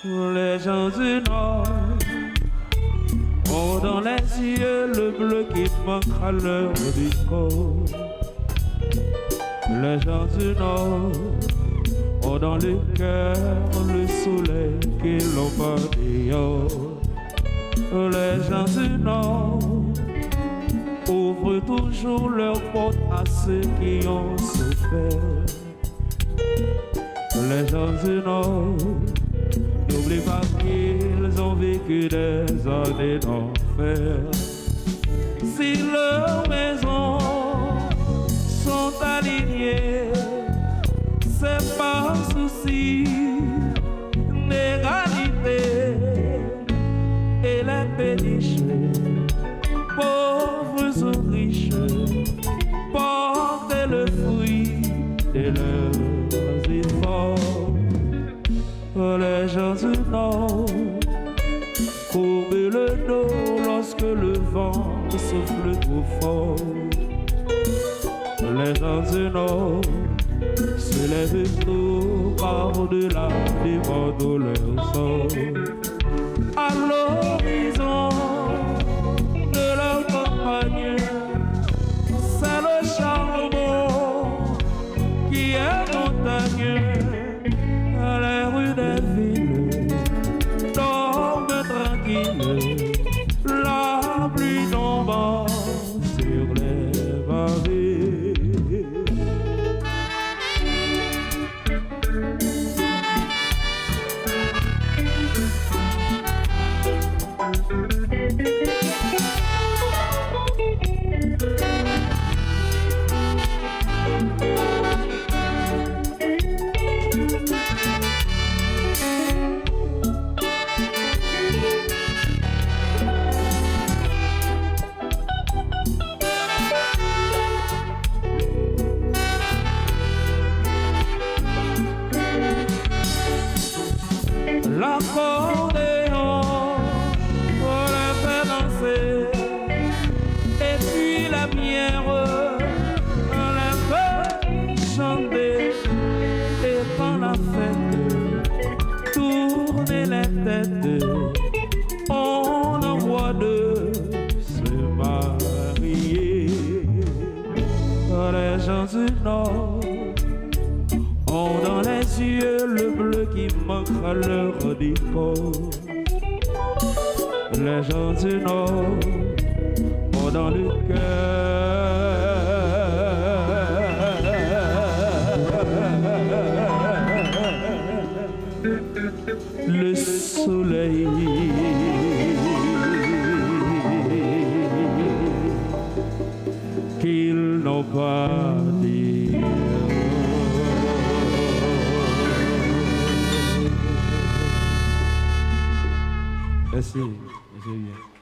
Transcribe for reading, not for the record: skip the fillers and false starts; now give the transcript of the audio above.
Les gens du Nord ont dans les yeux le bleu qui manque à leur discours. Les gens du Nord ont dans le cœur le soleil qui l'envoie dehors. Les gens du Nord ouvrent toujours leurs portes à ceux qui ont souffert. Les gens du Nord n'oublient pas qu'ils ont vécu des années d'enfer. Si leurs maisons sont alignées, c'est par souci d'égalité. Et les péniches, pauvres ou riches, portent le fruit de leurs efforts. Les gens du Nord courbent le dos lorsque le vent souffle trop fort. Les gens du Nord se lèvent tôt par-delà des vents de leur sort. À l'horizon de leur campagne, c'est le charbon qui est montagneux. Les rues des villes dorment tranquilles, la pluie tombant sur les pavés. L'accordéon pour les faire danser, et puis la bière on les fait chanter. Et quand la fête tourne les têtes, on envoie de se marier. Les gens du Nord ont dans les yeux le bleu qui manque à leur décor. Les gens du Nord ont dans le cœur le soleil qu'ils n'ont pas dit. Merci, merci bien.